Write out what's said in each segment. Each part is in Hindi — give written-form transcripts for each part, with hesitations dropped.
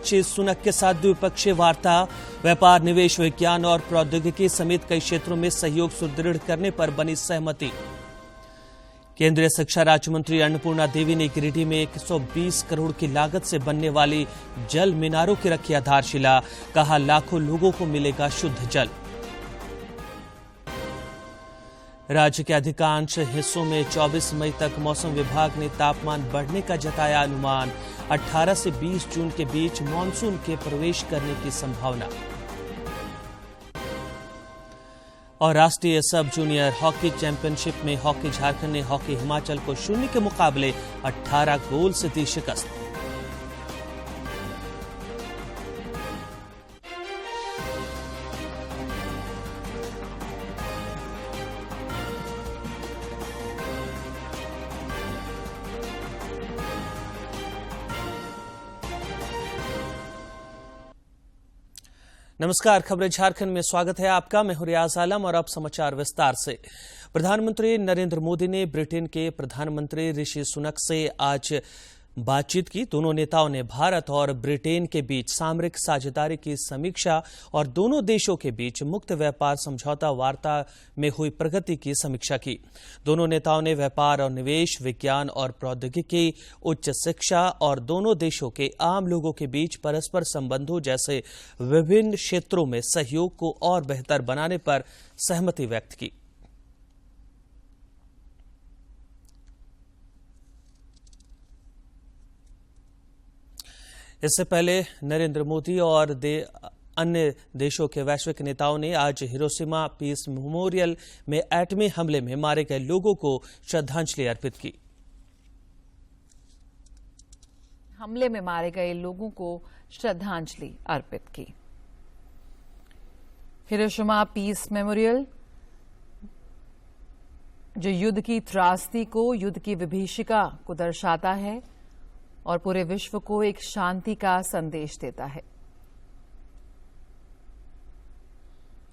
ऋषि सुनक के साथ द्विपक्षीय वार्ता। व्यापार, निवेश, विज्ञान और प्रौद्योगिकी समेत कई क्षेत्रों में सहयोग सुदृढ़ करने पर बनी सहमति। केंद्रीय शिक्षा राज्य मंत्री अन्नपूर्णा देवी ने गिरिडीह में 120 करोड़ की लागत से बनने वाली जल मीनारों की रखी आधारशिला। कहा, लाखों लोगों को मिलेगा शुद्ध जल। राज्य के अधिकांश हिस्सों में 24 मई तक मौसम विभाग ने तापमान बढ़ने का जताया अनुमान। 18 से 20 जून के बीच मानसून के प्रवेश करने की संभावना। और राष्ट्रीय सब जूनियर हॉकी चैंपियनशिप में हॉकी झारखंड ने हॉकी हिमाचल को 0 के मुकाबले 18 गोल से दी शिकस्त। नमस्कार, खबरें झारखंड में स्वागत है आपका। मैं हूं रियाज आलम और अब समाचार विस्तार से। प्रधानमंत्री नरेंद्र मोदी ने ब्रिटेन के प्रधानमंत्री ऋषि सुनक से आज बातचीत की। दोनों नेताओं ने भारत और ब्रिटेन के बीच सामरिक साझेदारी की समीक्षा और दोनों देशों के बीच मुक्त व्यापार समझौता वार्ता में हुई प्रगति की समीक्षा की। दोनों नेताओं ने व्यापार और निवेश, विज्ञान और प्रौद्योगिकी, उच्च शिक्षा और दोनों देशों के आम लोगों के बीच परस्पर संबंधों जैसे विभिन्न क्षेत्रों में सहयोग को और बेहतर बनाने पर सहमति व्यक्त की। इससे पहले नरेंद्र मोदी और अन्य देशों के वैश्विक नेताओं ने आज हिरोशिमा पीस मेमोरियल में एटमी हमले में मारे गए लोगों को श्रद्धांजलि अर्पित की। हमले में मारे गए लोगों को श्रद्धांजलि अर्पित की। हिरोशिमा पीस मेमोरियल जो युद्ध की त्रासदी को, युद्ध की विभीषिका को दर्शाता है और पूरे विश्व को एक शांति का संदेश देता है।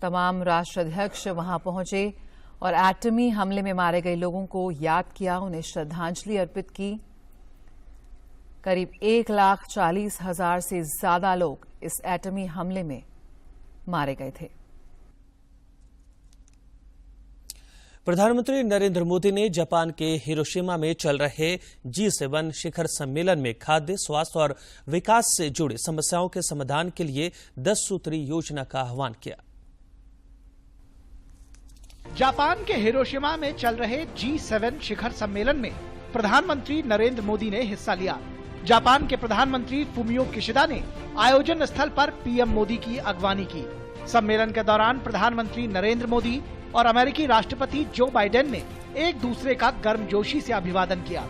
तमाम राष्ट्राध्यक्ष वहां पहुंचे और एटमी हमले में मारे गए लोगों को याद किया, उन्हें श्रद्धांजलि अर्पित की। करीब 1,40,000 से ज्यादा लोग इस एटमी हमले में मारे गए थे। प्रधानमंत्री नरेंद्र मोदी ने जापान के हिरोशिमा में चल रहे G7 शिखर सम्मेलन में खाद्य, स्वास्थ्य और विकास से जुड़ी समस्याओं के समाधान के लिए 10 सूत्री योजना का आह्वान किया। जापान के हिरोशिमा में चल रहे G7 शिखर सम्मेलन में प्रधानमंत्री नरेंद्र मोदी ने हिस्सा लिया। जापान के प्रधानमंत्री फुमियो किशिदा ने आयोजन स्थल पर पीएम मोदी की अगवानी की। सम्मेलन के दौरान प्रधानमंत्री नरेंद्र मोदी और अमेरिकी राष्ट्रपति जो बाइडेन ने एक दूसरे का गर्मजोशी से अभिवादन किया।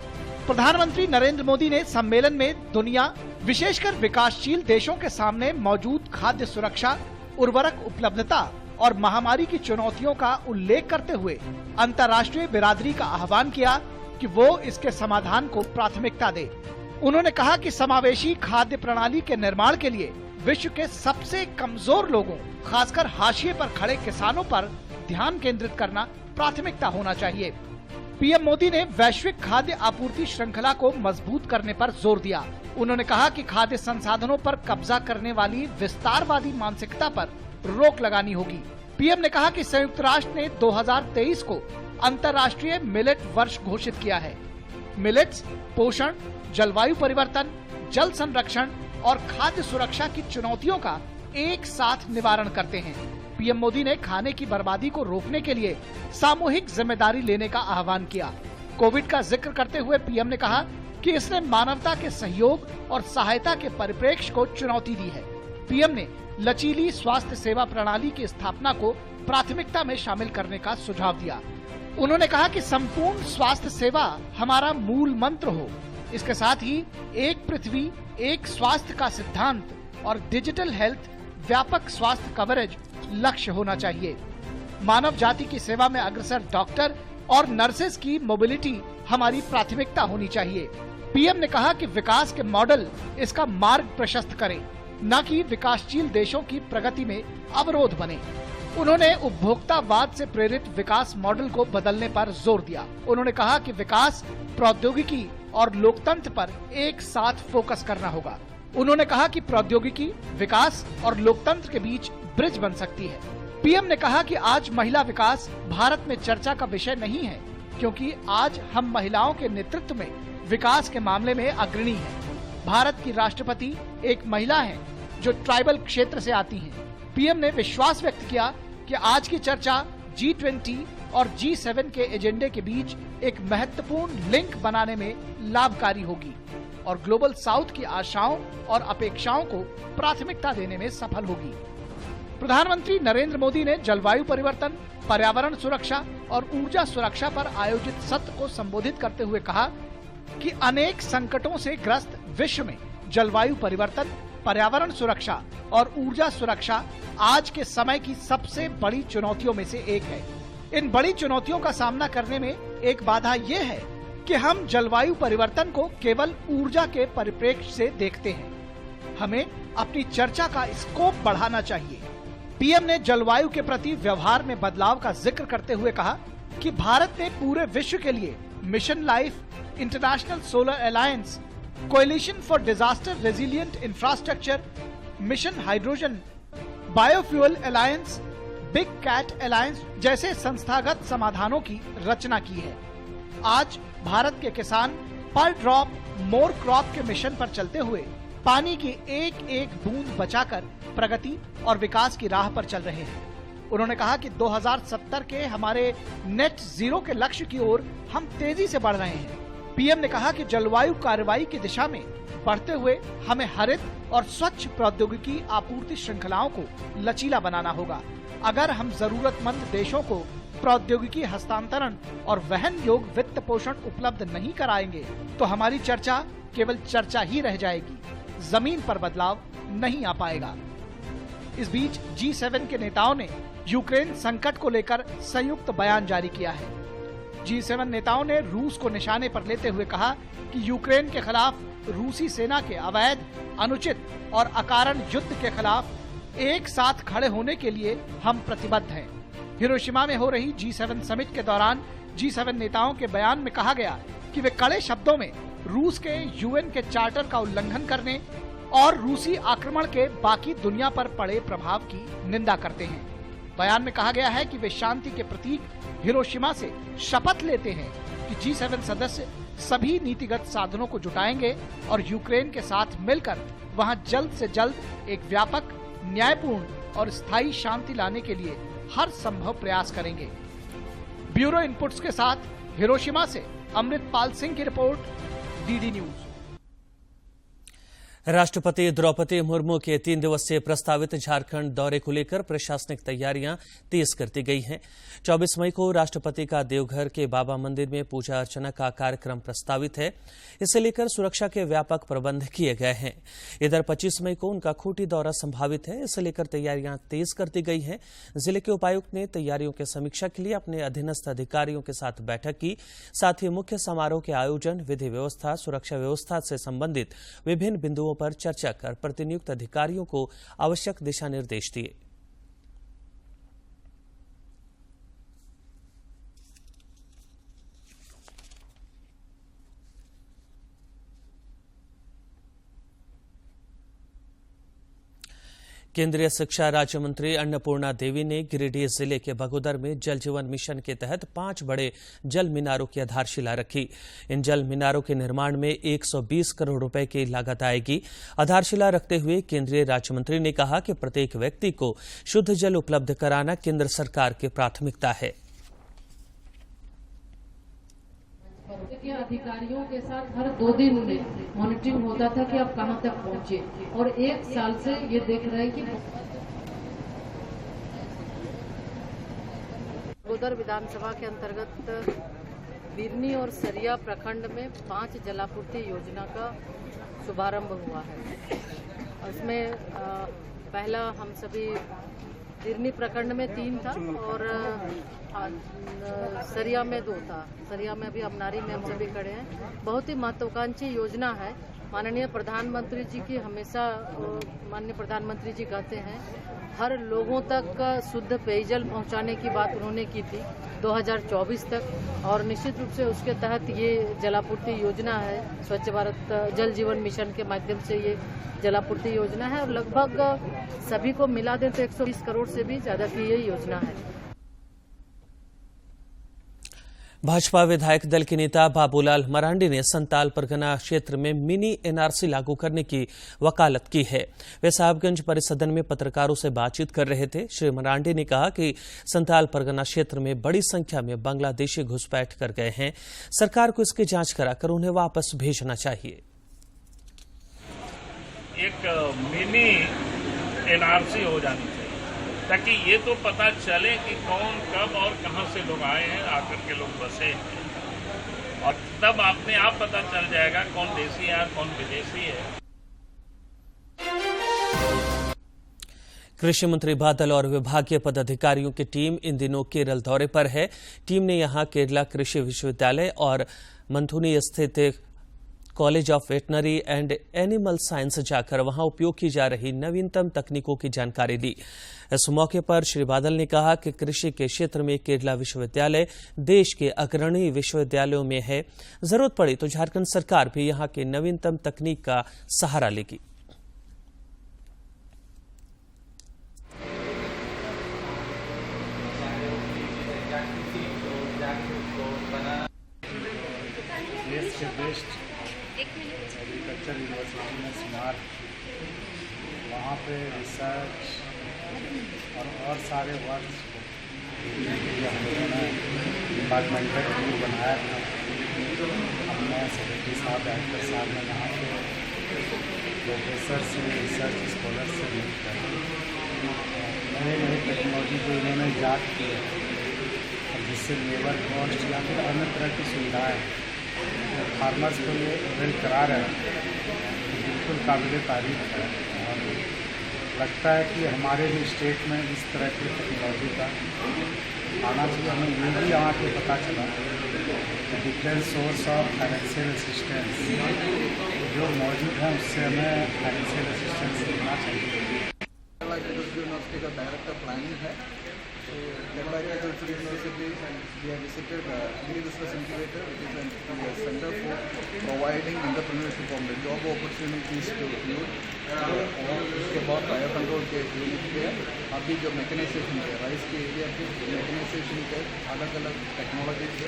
प्रधानमंत्री नरेंद्र मोदी ने सम्मेलन में दुनिया, विशेषकर विकासशील देशों के सामने मौजूद खाद्य सुरक्षा, उर्वरक उपलब्धता और महामारी की चुनौतियों का उल्लेख करते हुए अंतर्राष्ट्रीय बिरादरी का आह्वान किया कि वो इसके समाधान को प्राथमिकता दे। उन्होंने कहा कि समावेशी खाद्य प्रणाली के निर्माण के लिए विश्व के सबसे कमजोर लोगों, खासकर हाशिए पर खड़े किसानों पर ध्यान केंद्रित करना प्राथमिकता होना चाहिए। पीएम मोदी ने वैश्विक खाद्य आपूर्ति श्रृंखला को मजबूत करने पर जोर दिया। उन्होंने कहा कि खाद्य संसाधनों पर कब्जा करने वाली विस्तारवादी मानसिकता पर रोक लगानी होगी। पीएम ने कहा कि संयुक्त राष्ट्र ने 2023 को अंतर्राष्ट्रीय मिलेट वर्ष घोषित किया है। मिलेट्स पोषण, जलवायु परिवर्तन, जल संरक्षण और खाद्य सुरक्षा की चुनौतियों का एक साथ निवारण करते हैं। पीएम मोदी ने खाने की बर्बादी को रोकने के लिए सामूहिक जिम्मेदारी लेने का आह्वान किया। कोविड का जिक्र करते हुए पीएम ने कहा कि इसने मानवता के सहयोग और सहायता के परिप्रेक्ष्य को चुनौती दी है। पीएम ने लचीली स्वास्थ्य सेवा प्रणाली की स्थापना को प्राथमिकता में शामिल करने का सुझाव दिया। उन्होंने कहा कि संपूर्ण स्वास्थ्य सेवा हमारा मूल मंत्र हो। इसके साथ ही एक पृथ्वी, एक स्वास्थ्य का सिद्धांत और डिजिटल हेल्थ, व्यापक स्वास्थ्य कवरेज लक्ष्य होना चाहिए। मानव जाति की सेवा में अग्रसर डॉक्टर और नर्सेज की मोबिलिटी हमारी प्राथमिकता होनी चाहिए। पीएम ने कहा कि विकास के मॉडल इसका मार्ग प्रशस्त करें, न कि विकासशील देशों की प्रगति में अवरोध बने। उन्होंने उपभोक्तावाद से प्रेरित विकास मॉडल को बदलने पर जोर दिया। उन्होंने कहा कि विकास, प्रौद्योगिकी और लोकतंत्र पर एक साथ फोकस करना होगा। उन्होंने कहा कि प्रौद्योगिकी विकास और लोकतंत्र के बीच ब्रिज बन सकती है। पीएम ने कहा कि आज महिला विकास भारत में चर्चा का विषय नहीं है, क्योंकि आज हम महिलाओं के नेतृत्व में विकास के मामले में अग्रणी हैं। भारत की राष्ट्रपति एक महिला हैं, जो ट्राइबल क्षेत्र से आती हैं। पीएम ने विश्वास व्यक्त किया कि आज की चर्चा G20 और G7 के एजेंडे के बीच एक महत्वपूर्ण लिंक बनाने में लाभकारी होगी और ग्लोबल साउथ की आशाओं और अपेक्षाओं को प्राथमिकता देने में सफल होगी। प्रधानमंत्री नरेंद्र मोदी ने जलवायु परिवर्तन, पर्यावरण सुरक्षा और ऊर्जा सुरक्षा पर आयोजित सत्र को संबोधित करते हुए कहा कि अनेक संकटों से ग्रस्त विश्व में जलवायु परिवर्तन, पर्यावरण सुरक्षा और ऊर्जा सुरक्षा आज के समय की सबसे बड़ी चुनौतियों में से एक है। इन बड़ी चुनौतियों का सामना करने में एक बाधा ये है कि हम जलवायु परिवर्तन को केवल ऊर्जा के परिप्रेक्ष्य से देखते हैं। हमें अपनी चर्चा का स्कोप बढ़ाना चाहिए। पीएम ने जलवायु के प्रति व्यवहार में बदलाव का जिक्र करते हुए कहा कि भारत ने पूरे विश्व के लिए Mission Life, International Solar Alliance, Coalition for Disaster Resilient Infrastructure, Mission Hydrogen, Biofuel Alliance, Big Cat Alliance जैसे संस्थागत समाधानों की रचना की है। आज भारत के किसान पर ड्रॉप मोर क्रॉप के मिशन पर चलते हुए पानी की एक एक बूंद बचाकर प्रगति और विकास की राह पर चल रहे हैं। उन्होंने कहा कि 2070 के हमारे नेट जीरो के लक्ष्य की ओर हम तेजी से बढ़ रहे हैं। पीएम ने कहा कि जलवायु कार्रवाई की दिशा में बढ़ते हुए हमें हरित और स्वच्छ प्रौद्योगिकी आपूर्ति श्रृंखलाओं को लचीला बनाना होगा। अगर हम जरूरतमंद देशों को प्रौद्योगिकी हस्तांतरण और वहन योग वित्त पोषण उपलब्ध नहीं कराएंगे तो हमारी चर्चा केवल चर्चा ही रह जाएगी, जमीन पर बदलाव नहीं आ पाएगा। इस बीच G7 के नेताओं ने यूक्रेन संकट को लेकर संयुक्त बयान जारी किया है। G7 नेताओं ने रूस को निशाने पर लेते हुए कहा कि यूक्रेन के खिलाफ रूसी सेना के अवैध, अनुचित और अकारण युद्ध के खिलाफ एक साथ खड़े होने के लिए हम प्रतिबद्ध हैं। हिरोशिमा में हो रही G7 समिट के दौरान G7 नेताओं के बयान में कहा गया कि वे कड़े शब्दों में रूस के यूएन के चार्टर का उल्लंघन करने और रूसी आक्रमण के बाकी दुनिया पर पड़े प्रभाव की निंदा करते हैं। बयान में कहा गया है कि वे शांति के प्रतीक हिरोशिमा से शपथ लेते हैं कि G7 सदस्य सभी नीतिगत साधनों को जुटाएंगे और यूक्रेन के साथ मिलकर वहां जल्द से जल्द एक व्यापक, न्यायपूर्ण और स्थायी शांति लाने के लिए हर संभव प्रयास करेंगे। ब्यूरो इनपुट्स के साथ हिरोशिमा से अमृतपाल सिंह की रिपोर्ट, डीडी न्यूज। राष्ट्रपति द्रौपदी मुर्मू के 3 दिवसीय प्रस्तावित झारखंड दौरे को लेकर प्रशासनिक तैयारियां तेज कर दी गई हैं। 24 मई को राष्ट्रपति का देवघर के बाबा मंदिर में पूजा अर्चना का कार्यक्रम प्रस्तावित है। इसे लेकर सुरक्षा के व्यापक प्रबंध किए गए हैं। इधर 25 मई को उनका खूंटी दौरा संभावित है। इसे लेकर तैयारियां तेज कर दी गई हैं। जिले के उपायुक्त ने तैयारियों की समीक्षा के लिए अपने अधीनस्थ अधिकारियों के साथ बैठक की। साथ ही मुख्य समारोह के आयोजन, विधि व्यवस्था, सुरक्षा व्यवस्था से संबंधित विभिन्न बिंदुओं पर चर्चा कर प्रतिनियुक्त अधिकारियों को आवश्यक दिशा निर्देश दिए। केंद्रीय शिक्षा राज्य मंत्री अन्नपूर्णा देवी ने गिरिडीह जिले के बगोदर में जल जीवन मिशन के तहत 5 बड़े जल मीनारों की आधारशिला रखी। इन जल मीनारों के निर्माण में 120 करोड़ रुपए की लागत आएगी। आधारशिला रखते हुए केंद्रीय राज्य मंत्री ने कहा कि प्रत्येक व्यक्ति को शुद्ध जल उपलब्ध कराना केंद्र सरकार की प्राथमिकता है। के अधिकारियों के साथ हर 2 दिन में मॉनिटरिंग होता था कि आप कहां तक पहुंचे, और 1 साल से ये देख रहे हैं कि बगोदर विधानसभा के अंतर्गत बिरनी और सरिया प्रखंड में 5 जलापूर्ति योजना का शुभारंभ हुआ है। उसमें पहला हम सभी बिरनी प्रखंड में 3 था और सरिया में 2 था। सरिया में अभी अमनारी में हम सभी खड़े हैं। बहुत ही महत्वाकांक्षी योजना है। माननीय प्रधानमंत्री जी की हमेशा माननीय प्रधानमंत्री जी कहते हैं हर लोगों तक शुद्ध पेयजल पहुंचाने की बात उन्होंने की थी 2024 तक, और निश्चित रूप से उसके तहत ये जलापूर्ति योजना है। स्वच्छ भारत जल जीवन मिशन के माध्यम से ये जलापूर्ति योजना है और लगभग सभी को मिला दें तो 120 करोड़ से भी ज्यादा की ये योजना है। भाजपा विधायक दल के नेता बाबूलाल मरांडी ने संताल परगना क्षेत्र में मिनी एनआरसी लागू करने की वकालत की है। वे साहबगंज परिसदन में पत्रकारों से बातचीत कर रहे थे। श्री मरांडी ने कहा कि संताल परगना क्षेत्र में बड़ी संख्या में बांग्लादेशी घुसपैठ कर गए हैं। सरकार को इसकी जांच कराकर उन्हें वापस भेजना चाहिए। एक मिनी एनआरसी हो जानी चाहिए ताकि ये तो पता चले कि कौन कब और कहां से लोग आए हैं, आकर के लोग बसे हैं, और तब अपने आप पता चल जाएगा कौन देसी है कौन विदेशी है। कृषि मंत्री बादल और विभागीय पदाधिकारियों की टीम इन दिनों केरल दौरे पर है। टीम ने यहां केरला कृषि विश्वविद्यालय और मंथुनी स्थित college of veterinary and animal science जाकर वहां उपयोग की जा रही नवीनतम तकनीकों की जानकारी ली। इस मौके पर श्री बादल ने कहा कि कृषि के क्षेत्र में केरला विश्वविद्यालय देश के अग्रणी विश्वविद्यालयों में है। जरूरत पड़ी तो झारखंड सरकार भी यहां की नवीनतम तकनीक का सहारा लेगी। एग्रीकल्चर यूनिवर्सिटी में स्मार्ट, वहाँ पे रिसर्च और सारे वर्क्स के लिए हम लोगों ने डिपार्टमेंटल व्यू बनाया था। हमने सेक्रेटरी साहब डायरेक्टर साहब ने यहाँ पे प्रोफेसर से रिसर्च स्कॉलर से मिलकर नई नई टेक्नोलॉजी को इन्होंने जांच की है, जिससे लेबर कॉस्ट या फिर अन्य तरह की सुविधाएँ फार्मर्स को ये अवेल करा रहे हैं, बिल्कुल काबिल तारीफ है। और लगता है कि हमारे भी स्टेट में इस तरह की टेक्नोलॉजी का आना चाहिए। हमें ये भी यहाँ पे पता चला कि different source of financial assistance जो मौजूद है उससे हमें फाइनेंशियल असिस्टेंस लेना चाहिए। यूनिवर्सिटी का डायरेक्टर प्लानिंग है, तो Kerala agriculture university we have visited Agri-Business Incubator, which is a center for providing entrepreneurship on the job opportunities to youth। और उसके बाद फायर कंट्रोल के यूनिट पे अभी जो मैकेनाइजेशन के राइस के एरिया के मैकेनाइजेशन के अलग अलग टेक्नोलॉजी के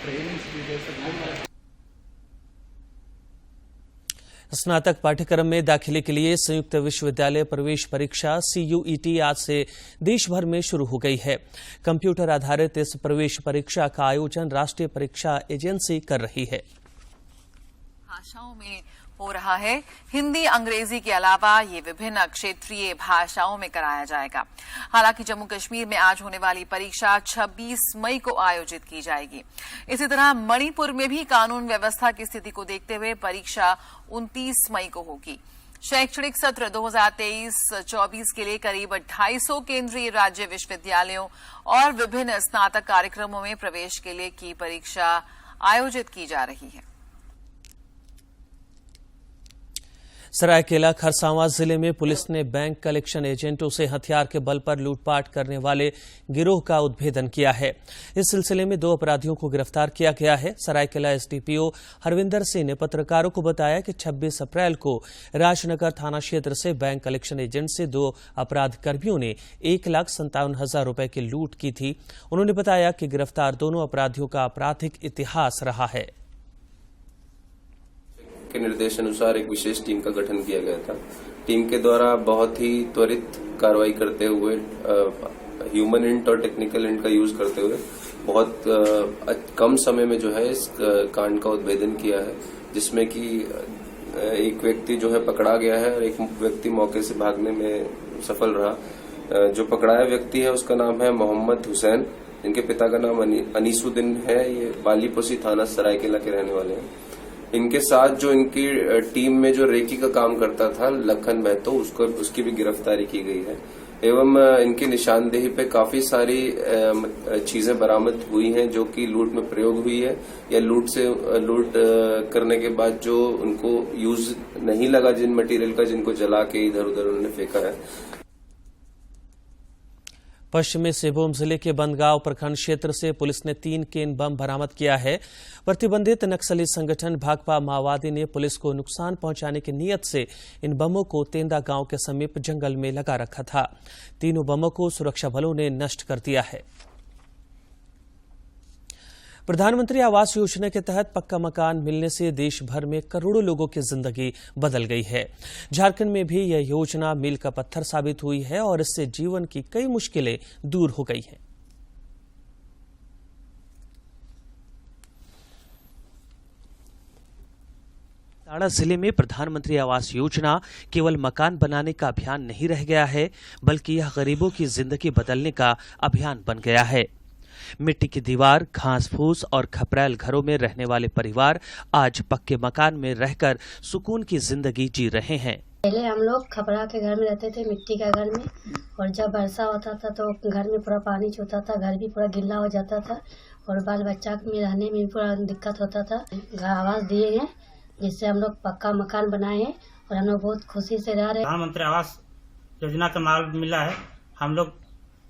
ट्रेनिंग्स भी दे सकते हैं। स्नातक पाठ्यक्रम में दाखिले के लिए संयुक्त विश्वविद्यालय प्रवेश परीक्षा CUET आज से देश भर में शुरू हो गई है। कंप्यूटर आधारित इस प्रवेश परीक्षा का आयोजन राष्ट्रीय परीक्षा एजेंसी कर रही है। भाषाओं में हो रहा है। हिंदी, अंग्रेजी के अलावा ये विभिन्न क्षेत्रीय भाषाओं में कराया जाएगा। हालांकि जम्मू कश्मीर में आज होने वाली परीक्षा 26 मई को आयोजित की जाएगी। इसी तरह मणिपुर में भी कानून व्यवस्था की स्थिति को देखते हुए परीक्षा 29 मई को होगी। शैक्षणिक सत्र 2023-24 के लिए करीब 250 केंद्रीय राज्य विश्वविद्यालयों और विभिन्न स्नातक कार्यक्रमों में प्रवेश के लिए की परीक्षा आयोजित की जा रही है। सरायकेला खरसावां जिले में पुलिस ने बैंक कलेक्शन एजेंटों से हथियार के बल पर लूटपाट करने वाले गिरोह का उद्भेदन किया है। इस सिलसिले में 2 अपराधियों को गिरफ्तार किया गया है। सरायकेला SDPO हरविंदर सिंह ने पत्रकारों को बताया कि 26 अप्रैल को राजनगर थाना क्षेत्र से बैंक कलेक्शन एजेंट से 2 अपराध कर्मियों ने 1,57,000 रुपए की लूट की थी। उन्होंने बताया कि गिरफ्तार दोनों अपराधियों का आपराधिक इतिहास रहा है। के निर्देश अनुसार एक विशेष टीम का गठन किया गया था। टीम के द्वारा बहुत ही त्वरित कार्रवाई करते हुए ह्यूमन इंट और टेक्निकल इंट का यूज करते हुए बहुत कम समय में जो है इस कांड का उद्भेदन किया है, जिसमें कि एक व्यक्ति जो है पकड़ा गया है और एक व्यक्ति मौके से भागने में सफल रहा। जो पकड़ाया व्यक्ति है उसका नाम है मोहम्मद हुसैन, इनके पिता का नाम अनीसुद्दीन है। ये बालीपोसी थाना सरायकेला के रहने वाले हैं। इनके साथ जो इनकी टीम में जो रेकी का काम करता था लखन महतो, उसकी भी गिरफ्तारी की गई है। एवं इनकी निशानदेही पे काफी सारी चीजें बरामद हुई हैं जो कि लूट में प्रयोग हुई है या लूट करने के बाद जो उनको यूज नहीं लगा जिन मटेरियल का, जिनको जला के इधर उधर उन्होंने फेंका है। पश्चिमी सिंहभूम जिले के बंदगांव प्रखंड क्षेत्र से पुलिस ने 3 केन बम बरामद किया है। प्रतिबंधित नक्सली संगठन भाकपा माओवादी ने पुलिस को नुकसान पहुंचाने की नीयत से इन बमों को तेंदा गांव के समीप जंगल में लगा रखा था। तीनों बमों को सुरक्षा बलों ने नष्ट कर दिया है। प्रधानमंत्री आवास योजना के तहत पक्का मकान मिलने से देश भर में करोड़ों लोगों की जिंदगी बदल गई है। झारखंड में भी यह योजना मील का पत्थर साबित हुई है और इससे जीवन की कई मुश्किलें दूर हो गई हैं। जामताड़ा जिले में प्रधानमंत्री आवास योजना केवल मकान बनाने का अभियान नहीं रह गया है, बल्कि यह गरीबों की जिंदगी बदलने का अभियान बन गया है। मिट्टी की दीवार, घास फूस और खपरैल घरों में रहने वाले परिवार आज पक्के मकान में रहकर सुकून की जिंदगी जी रहे हैं। पहले हम लोग खपरा के घर में रहते थे, मिट्टी के घर में, और जब वर्षा होता था तो घर में पूरा पानी छूता था, घर भी पूरा गिल्ला हो जाता था और बाल बच्चा में रहने में पूरा दिक्कत होता था। आवास दिए गए जिससे हम लोग पक्का मकान बनाए हैं और हम लोग बहुत खुशी से रह रहे हैं। प्रधानमंत्री आवास योजना का लाभ मिला है। हम लोग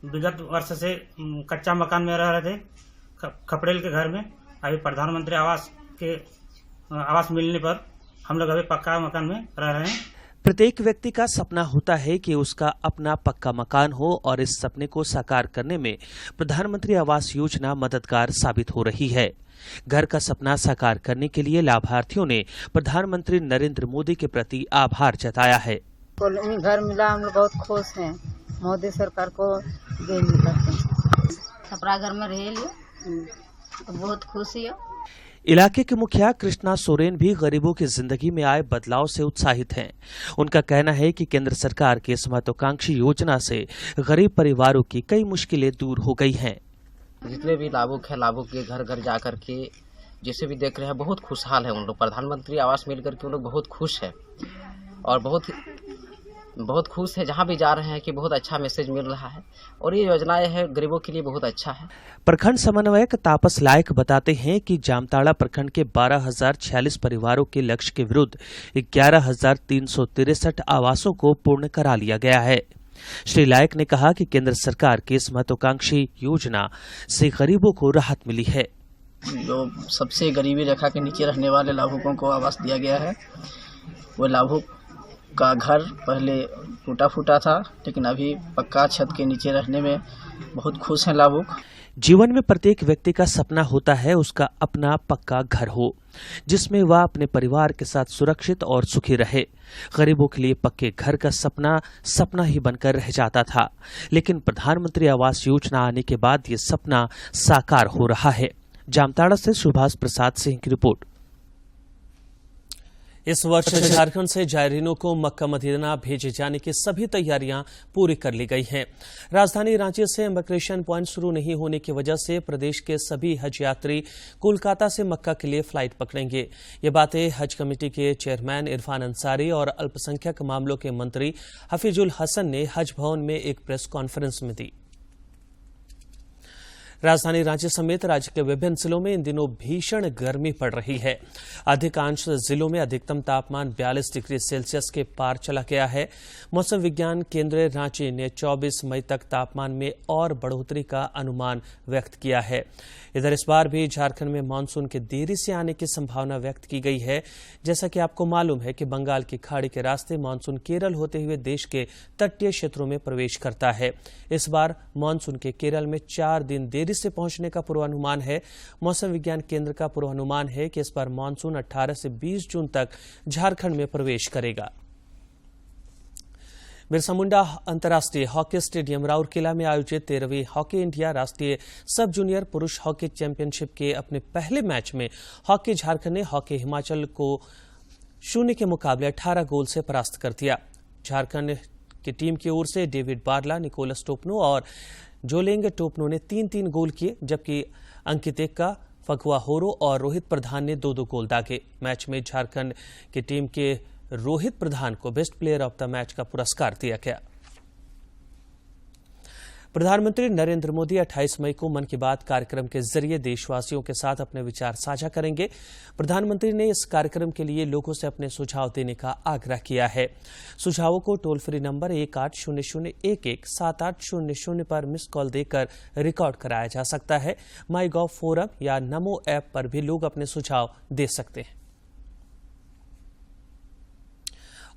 विगत वर्ष से कच्चा मकान में रह रहे थे, खपड़ेल के घर में। अभी प्रधानमंत्री आवास मिलने पर हम लोग अभी पक्का मकान में रह रहे हैं। प्रत्येक व्यक्ति का सपना होता है कि उसका अपना पक्का मकान हो और इस सपने को साकार करने में प्रधानमंत्री आवास योजना मददगार साबित हो रही है। घर का सपना साकार करने के लिए लाभार्थियों ने प्रधानमंत्री नरेंद्र मोदी के प्रति आभार जताया है। घर मिला, हम लोग बहुत खुश हैं। मोदी सरकार को छपरा घर में रह लिए तो बहुत खुशी है। इलाके के मुखिया कृष्णा सोरेन भी गरीबों की जिंदगी में आए बदलाव से उत्साहित हैं। उनका कहना है कि केंद्र सरकार की इस महत्वाकांक्षी योजना से गरीब परिवारों की कई मुश्किलें दूर हो गई हैं। जितने भी लाभुक है, लाभुक के घर घर जा करके जैसे भी देख रहे हैं, बहुत खुशहाल है उन लोग। प्रधानमंत्री आवास मिल करके उन लोग बहुत खुश है और बहुत खुश है। जहाँ भी जा रहे हैं कि बहुत अच्छा मैसेज मिल रहा है और ये योजनाएं है गरीबों के लिए बहुत अच्छा है। प्रखंड समन्वयक तापस लायक बताते हैं कि जामताड़ा प्रखंड के 12,046 परिवारों के लक्ष्य के विरुद्ध 11,363 आवासों को पूर्ण करा लिया गया है। श्री लायक ने कहा कि केंद्र सरकार की इस महत्वाकांक्षी योजना से गरीबों को राहत मिली है। जो सबसे गरीबी रेखा के नीचे रहने वाले लाभुकों को आवास दिया गया है। वो लाभुक का घर पहले टूटा फूटा था, लेकिन अभी पक्का छत के नीचे रहने में बहुत खुश हैं लाभुक। जीवन में प्रत्येक व्यक्ति का सपना होता है उसका अपना पक्का घर हो, जिसमें वह अपने परिवार के साथ सुरक्षित और सुखी रहे। गरीबों के लिए पक्के घर का सपना ही बनकर रह जाता था, लेकिन प्रधानमंत्री आवास योजना आने के बाद ये सपना साकार हो रहा है। जामताड़ा से सुभाष प्रसाद सिंह की रिपोर्ट। इस वर्ष झारखंड से जायरीनों को मक्का मदीना भेजे जाने की सभी तैयारियां पूरी कर ली गई हैं। राजधानी रांची से इमिग्रेशन पॉइंट शुरू नहीं होने की वजह से प्रदेश के सभी हज यात्री कोलकाता से मक्का के लिए फ्लाइट पकड़ेंगे। ये बातें हज कमेटी के चेयरमैन इरफान अंसारी और अल्पसंख्यक मामलों के मंत्री हफीजुल हसन ने हज भवन में एक प्रेस कॉन्फ्रेंस में दी। राजधानी रांची समेत राज्य के विभिन्न जिलों में इन दिनों भीषण गर्मी पड़ रही है। अधिकांश जिलों में अधिकतम तापमान 42 डिग्री सेल्सियस के पार चला गया है। मौसम विज्ञान केंद्र रांची ने 24 मई तक तापमान में और बढ़ोतरी का अनुमान व्यक्त किया है। इधर इस बार भी झारखंड में मानसून के देरी से आने की संभावना व्यक्त की गई है। जैसा कि आपको मालूम है कि बंगाल की खाड़ी के रास्ते मानसून केरल होते हुए देश के तटीय क्षेत्रों में प्रवेश करता है। इस बार मानसून के केरल में 4 दिन देरी से पहुंचने का पूर्वानुमान है। मौसम विज्ञान केंद्र का पूर्वानुमान है कि इस बार मानसून 18 से 20 जून तक झारखंड में प्रवेश करेगा। बिरसा मुंडा अंतर्राष्ट्रीय हॉकी स्टेडियम राउरकेला में आयोजित 13वीं हॉकी इंडिया राष्ट्रीय सब जूनियर पुरुष हॉकी चैंपियनशिप के अपने पहले मैच में हॉकी झारखंड ने हॉकी हिमाचल को 0 के मुकाबले 18 गोल से परास्त कर दिया। झारखंड की टीम की ओर से डेविड बारला, निकोलस टोपनो और जोलेंग टोपनो ने 3-3 गोल किए, जबकि अंकित एक्का, फगुआ होरो और रोहित प्रधान ने 2-2 गोल दागे। मैच में झारखंड की टीम के रोहित प्रधान को best player of the match का पुरस्कार दिया गया। प्रधानमंत्री नरेंद्र मोदी 28 मई को मन की बात कार्यक्रम के जरिए देशवासियों के साथ अपने विचार साझा करेंगे। प्रधानमंत्री ने इस कार्यक्रम के लिए लोगों से अपने सुझाव देने का आग्रह किया है। सुझावों को टोल फ्री नंबर 1800117800 पर मिस कॉल देकर रिकॉर्ड कराया जा सकता है। माई गॉव फोरम या नमो ऐप पर भी लोग अपने सुझाव दे सकते हैं।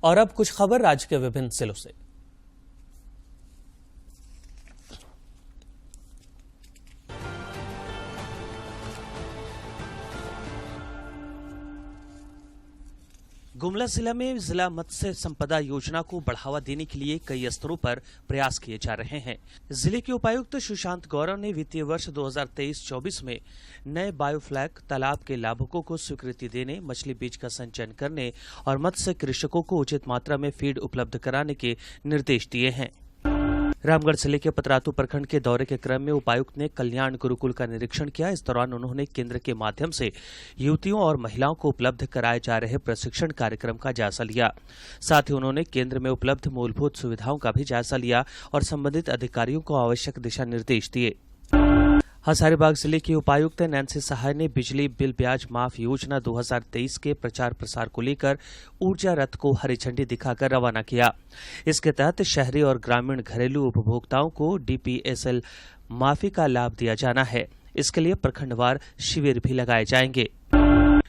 और अब कुछ खबर राज्य के विभिन्न जिलों से। गुमला जिला में जिला मत्स्य संपदा योजना को बढ़ावा देने के लिए कई स्तरों पर प्रयास किए जा रहे हैं। जिले के उपायुक्त सुशांत गौरव ने वित्तीय वर्ष 2023-24 में नए बायोफ्लैग तालाब के लाभुकों को स्वीकृति देने, मछली बीज का संचयन करने और मत्स्य कृषकों को उचित मात्रा में फीड उपलब्ध कराने के निर्देश दिए हैं। रामगढ़ जिले के पतरातू प्रखंड के दौरे के क्रम में उपायुक्त ने कल्याण गुरुकुल का निरीक्षण किया। इस दौरान उन्होंने केंद्र के माध्यम से युवतियों और महिलाओं को उपलब्ध कराए जा रहे प्रशिक्षण कार्यक्रम का जायजा लिया। साथ ही उन्होंने केंद्र में उपलब्ध मूलभूत सुविधाओं का भी जायजा लिया और संबंधित अधिकारियों को आवश्यक दिशा निर्देश दिए। हजारीबाग जिले की उपायुक्त नैन्सी सहाय ने बिजली बिल ब्याज माफ योजना 2023 के प्रचार प्रसार को लेकर ऊर्जा रथ को हरी झंडी दिखाकर रवाना किया। इसके तहत शहरी और ग्रामीण घरेलू उपभोक्ताओं को डीपीएसएल माफी का लाभ दिया जाना है। इसके लिए प्रखंडवार शिविर भी लगाए जाएंगे।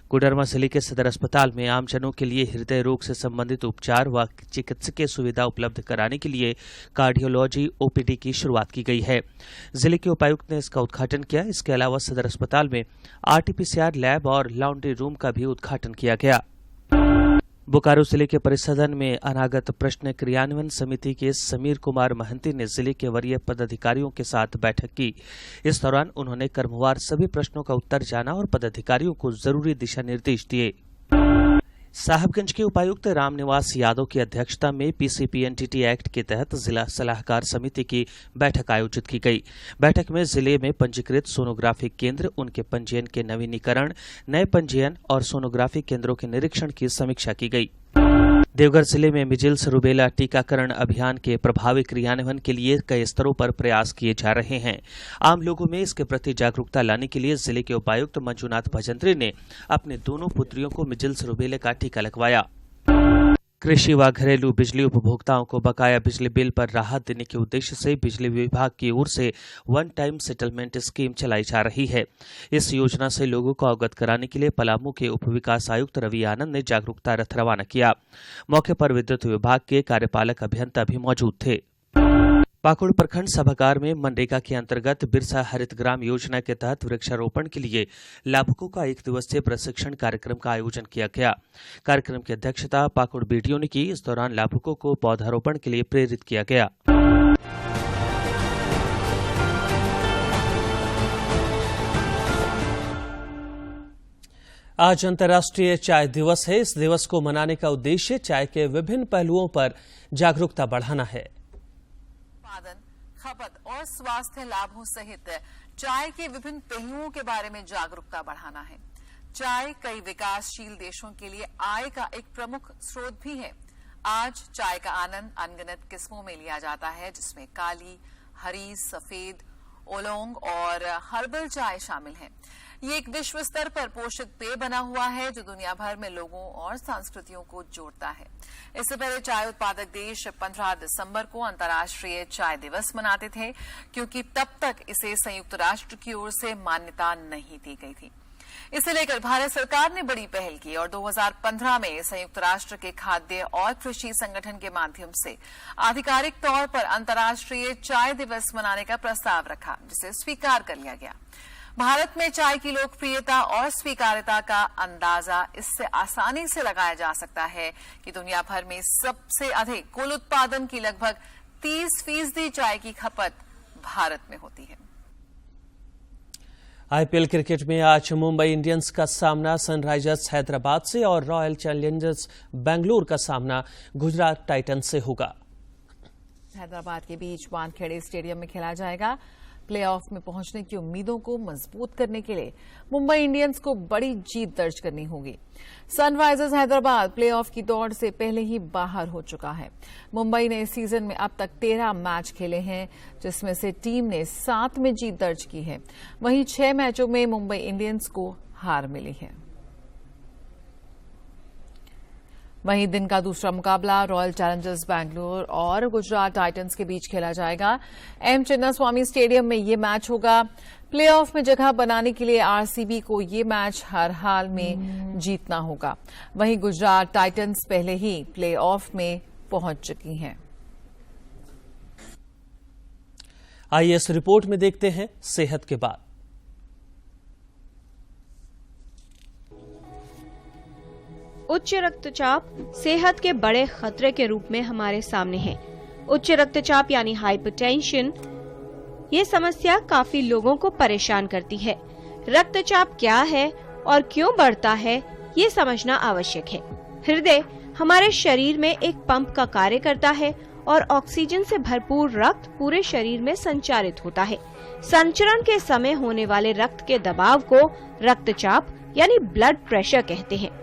कोडरमा जिले के सदर अस्पताल में आमजनों के लिए हृदय रोग से संबंधित उपचार व चिकित्सकीय सुविधा उपलब्ध कराने के लिए कार्डियोलॉजी ओपीडी की शुरुआत की गई है। जिले के उपायुक्त ने इसका उद्घाटन किया। इसके अलावा सदर अस्पताल में आरटीपीसीआर लैब और लॉन्ड्री रूम का भी उद्घाटन किया गया। बोकारो जिले के परिसदन में अनागत प्रश्न क्रियान्वयन समिति के समीर कुमार महंती ने जिले के वरीय पदाधिकारियों के साथ बैठक की। इस दौरान उन्होंने क्रमवार सभी प्रश्नों का उत्तर जाना और पदाधिकारियों को जरूरी दिशा निर्देश दिए। साहिबगंज के उपायुक्त रामनिवास यादव की अध्यक्षता में पीसीपीएनडीटी एक्ट के तहत जिला सलाहकार समिति की बैठक आयोजित की गई। बैठक में जिले में पंजीकृत सोनोग्राफी केंद्र, उनके पंजीयन के नवीनीकरण, नए पंजीयन और सोनोग्राफी केंद्रों के निरीक्षण की समीक्षा की गई। देवघर जिले में मिजिल्स रूबेला टीकाकरण अभियान के प्रभावी क्रियान्वयन के लिए कई स्तरों पर प्रयास किए जा रहे हैं। आम लोगों में इसके प्रति जागरूकता लाने के लिए जिले के उपायुक्त मंजूनाथ भजंत्री ने अपने दोनों पुत्रियों को मिजिल्स रूबेला का टीका लगवाया। कृषि व घरेलू बिजली उपभोक्ताओं को बकाया बिजली बिल पर राहत देने के उद्देश्य से बिजली विभाग की ओर से वन टाइम सेटलमेंट स्कीम चलाई जा रही है। इस योजना से लोगों को अवगत कराने के लिए पलामू के उप विकास आयुक्त रवि आनंद ने जागरूकता रथ रवाना किया। मौके पर विद्युत विभाग के कार्यपालक अभियंता भी मौजूद थे। पाकुड़ प्रखंड सभागार में मनरेगा के अंतर्गत बिरसा हरित ग्राम योजना के तहत वृक्षारोपण के लिए लाभुकों का 1 दिवसीय प्रशिक्षण कार्यक्रम का आयोजन किया गया। कार्यक्रम की अध्यक्षता पाकुड़ बीडीओ ने की। इस दौरान लाभुकों को पौधारोपण के लिए प्रेरित किया गया। आज अंतर्राष्ट्रीय चाय दिवस है। इस दिवस को मनाने का उद्देश्य चाय के विभिन्न पहलुओं पर जागरूकता बढ़ाना है। उत्पादन, खपत और स्वास्थ्य लाभों सहित चाय के विभिन्न पहलुओं के बारे में जागरूकता बढ़ाना है। चाय कई विकासशील देशों के लिए आय का एक प्रमुख स्रोत भी है। आज चाय का आनंद अनगिनत किस्मों में लिया जाता है, जिसमें काली, हरी, सफेद, ओलोंग और हर्बल चाय शामिल है। ये एक विश्व स्तर पर पोषित पेय बना हुआ है जो दुनिया भर में लोगों और संस्कृतियों को जोड़ता है। इससे पहले चाय उत्पादक देश 15 दिसंबर को अंतर्राष्ट्रीय चाय दिवस मनाते थे, क्योंकि तब तक इसे संयुक्त राष्ट्र की ओर से मान्यता नहीं दी गई थी। इसे लेकर भारत सरकार ने बड़ी पहल की और 2015 में संयुक्त राष्ट्र के खाद्य और कृषि संगठन के माध्यम से आधिकारिक तौर पर अंतर्राष्ट्रीय चाय दिवस मनाने का प्रस्ताव रखा, जिसे स्वीकार कर लिया गया। भारत में चाय की लोकप्रियता और स्वीकार्यता का अंदाजा इससे आसानी से लगाया जा सकता है कि दुनिया भर में सबसे अधिक कुल उत्पादन की लगभग 30% चाय की खपत भारत में होती है। आईपीएल क्रिकेट में आज मुंबई इंडियंस का सामना सनराइजर्स हैदराबाद से और रॉयल चैलेंजर्स बेंगलुरु का सामना गुजरात टाइटंस से होगा। हैदराबाद के बीच वानखेड़े स्टेडियम में खेला जाएगा। प्लेऑफ में पहुंचने की उम्मीदों को मजबूत करने के लिए मुंबई इंडियंस को बड़ी जीत दर्ज करनी होगी। सनराइजर्स हैदराबाद प्लेऑफ की दौड़ से पहले ही बाहर हो चुका है। मुंबई ने इस सीजन में अब तक 13 मैच खेले हैं, जिसमें से टीम ने 7 में जीत दर्ज की है। वहीं 6 मैचों में मुंबई इंडियंस को हार मिली है। वहीं दिन का दूसरा मुकाबला रॉयल चैलेंजर्स बैंगलोर और गुजरात टाइटंस के बीच खेला जाएगा। एम चिन्नास्वामी स्टेडियम में ये मैच होगा। प्लेऑफ में जगह बनाने के लिए आरसीबी को ये मैच हर हाल में जीतना होगा। वहीं गुजरात टाइटंस पहले ही प्लेऑफ में पहुंच चुकी हैं। आइए इस रिपोर्ट में देखते हैं सेहत के बाद। उच्च रक्तचाप सेहत के बड़े खतरे के रूप में हमारे सामने है। उच्च रक्तचाप यानी हाइपरटेंशन, ये समस्या काफी लोगों को परेशान करती है। रक्तचाप क्या है और क्यों बढ़ता है, ये समझना आवश्यक है। हृदय हमारे शरीर में एक पंप का कार्य करता है और ऑक्सीजन से भरपूर रक्त पूरे शरीर में संचारित होता है। संचरण के समय होने वाले रक्त के दबाव को रक्तचाप यानी ब्लड प्रेशर कहते हैं।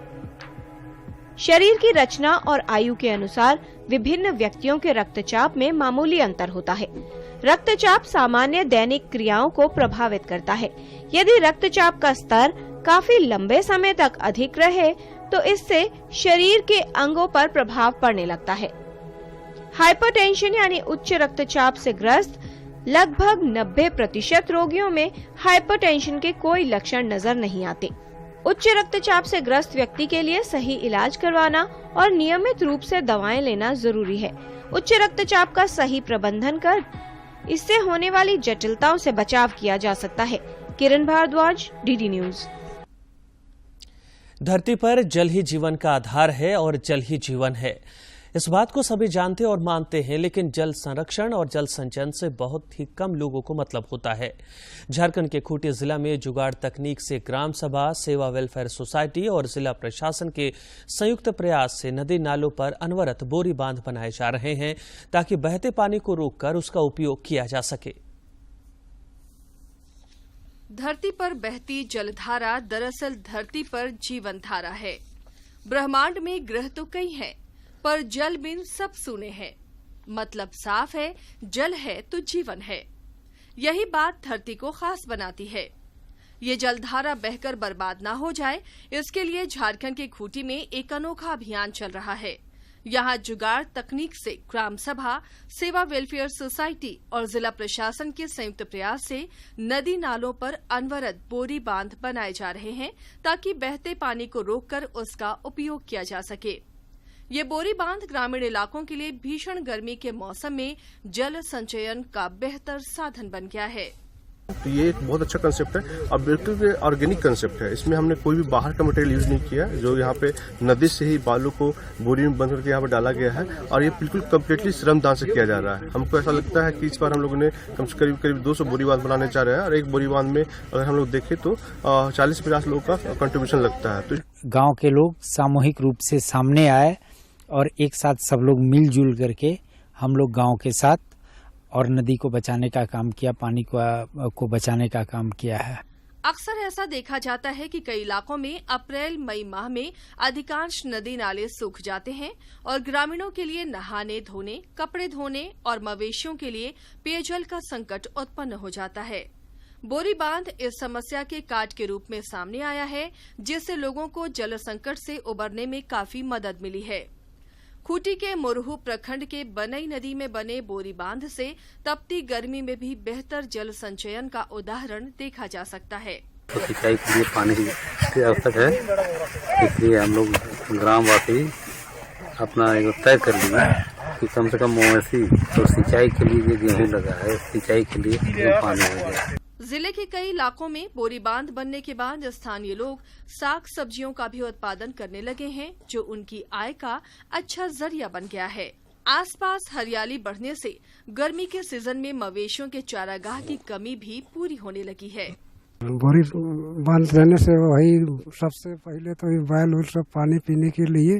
शरीर की रचना और आयु के अनुसार विभिन्न व्यक्तियों के रक्तचाप में मामूली अंतर होता है। रक्तचाप सामान्य दैनिक क्रियाओं को प्रभावित करता है। यदि रक्तचाप का स्तर काफी लंबे समय तक अधिक रहे तो इससे शरीर के अंगों पर प्रभाव पड़ने लगता है। हाइपरटेंशन यानी उच्च रक्तचाप से ग्रस्त लगभग 90% रोगियों में हाइपरटेंशन के कोई लक्षण नजर नहीं आते। उच्च रक्तचाप से ग्रस्त व्यक्ति के लिए सही इलाज करवाना और नियमित रूप से दवाएं लेना जरूरी है। उच्च रक्तचाप का सही प्रबंधन कर इससे होने वाली जटिलताओं से बचाव किया जा सकता है। किरण भारद्वाज, डीडी न्यूज। धरती पर जल ही जीवन का आधार है और जल ही जीवन है। इस बात को सभी जानते और मानते हैं, लेकिन जल संरक्षण और जल संचयन से बहुत ही कम लोगों को मतलब होता है। झारखंड के खूंटी जिला में जुगाड़ तकनीक से ग्राम सभा, सेवा वेलफेयर सोसाइटी और जिला प्रशासन के संयुक्त प्रयास से नदी नालों पर अनवरत बोरी बांध बनाए जा रहे हैं, ताकि बहते पानी को रोककर उसका उपयोग किया जा सके। धरती पर बहती जलधारा दरअसल धरती पर जीवन धारा है। ब्रह्मांड में ग्रह तो कई हैं, पर जल बिन सब सूने हैं। मतलब साफ है, जल है तो जीवन है। यही बात धरती को खास बनाती है। ये जलधारा बहकर बर्बाद ना हो जाए, इसके लिए झारखंड के खूंटी में एक अनोखा अभियान चल रहा है। यहाँ जुगाड़ तकनीक से ग्राम सभा, सेवा वेलफेयर सोसाइटी और जिला प्रशासन के संयुक्त प्रयास से नदी नालों पर अनवरत बोरी बांध बनाए जा रहे हैं, ताकि बहते पानी को रोककर उसका उपयोग किया जा सके। ये बोरी बांध ग्रामीण इलाकों के लिए भीषण गर्मी के मौसम में जल संचयन का बेहतर साधन बन गया है। तो ये एक बहुत अच्छा कंसेप्ट है और बिल्कुल ऑर्गेनिक कंसेप्ट है। इसमें हमने कोई भी बाहर का मटेरियल यूज नहीं किया। जो यहाँ पे नदी से ही बालू को बोरी में बंद करके यहाँ पे डाला गया है और ये बिल्कुल कम्प्लीटली श्रमदान से किया जा रहा है। हमको ऐसा लगता है कि इस बार हम लोगों ने कम से करीब 200 बोरी बांध बनाने चाह रहे हैं और एक बोरी बांध में अगर हम लोग देखें तो 40-50 लोगों का कंट्रीब्यूशन लगता है। तो गाँव के लोग सामूहिक रूप से सामने आए और एक साथ सब लोग मिलजुल करके हम लोग गांव के साथ और नदी को बचाने का काम किया, पानी को बचाने का काम किया है। अक्सर ऐसा देखा जाता है कि कई इलाकों में अप्रैल मई माह में अधिकांश नदी नाले सूख जाते हैं और ग्रामीणों के लिए नहाने धोने, कपड़े धोने और मवेशियों के लिए पेयजल का संकट उत्पन्न हो जाता है। बोरी बांध इस समस्या के काट के रूप में सामने आया है, जिससे लोगों को जल संकट से उबरने में काफी मदद मिली है। खूंटी के मुरहू प्रखंड के बनई नदी में बने बोरी बांध से तपती गर्मी में भी बेहतर जल संचयन का उदाहरण देखा जा सकता है। तो सिंचाई के लिए पानी की आवश्यक है, इसलिए हम लोग ग्रामवासी अपना एक तय कर लिया कि कम से कम मवेशी तो सिंचाई के लिए गेहूँ लगा है, सिंचाई के लिए पानी हो गया। जिले के कई इलाकों में बोरी बांध बनने के बाद स्थानीय लोग साग सब्जियों का भी उत्पादन करने लगे हैं, जो उनकी आय का अच्छा जरिया बन गया है। आसपास हरियाली बढ़ने से गर्मी के सीजन में मवेशियों के चारागाह की कमी भी पूरी होने लगी है। बोरी बांध रहने से वही सबसे पहले तो बैल उल सब पानी पीने के लिए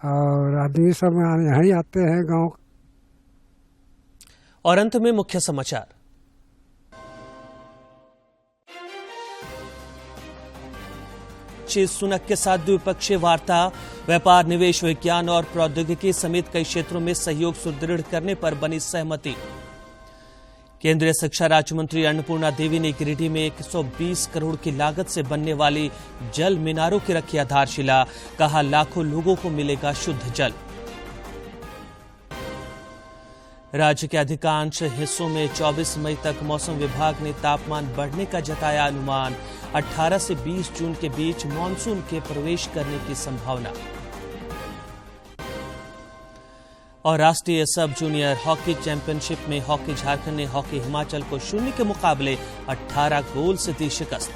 और आदमी सब यहाँ ही आते हैं गाँव। और अंत में मुख्य समाचार। ऋषि सुनक के साथ द्विपक्षीय वार्ता। व्यापार, निवेश, विज्ञान और प्रौद्योगिकी समेत कई क्षेत्रों में सहयोग सुदृढ़ करने पर बनी सहमति। केंद्रीय शिक्षा राज्य मंत्री अन्नपूर्णा देवी ने गिरिडीह में 120 करोड़ की लागत से बनने वाली जल मीनारों की रखी आधारशिला। कहा, लाखों लोगों को मिलेगा शुद्ध जल। राज्य के अधिकांश हिस्सों में 24 मई तक मौसम विभाग ने तापमान बढ़ने का जताया अनुमान। 18 से 20 जून के बीच मानसून के प्रवेश करने की संभावना। और राष्ट्रीय सब जूनियर हॉकी चैंपियनशिप में हॉकी झारखंड ने हॉकी हिमाचल को 0 के मुकाबले 18 गोल से दी शिकस्त।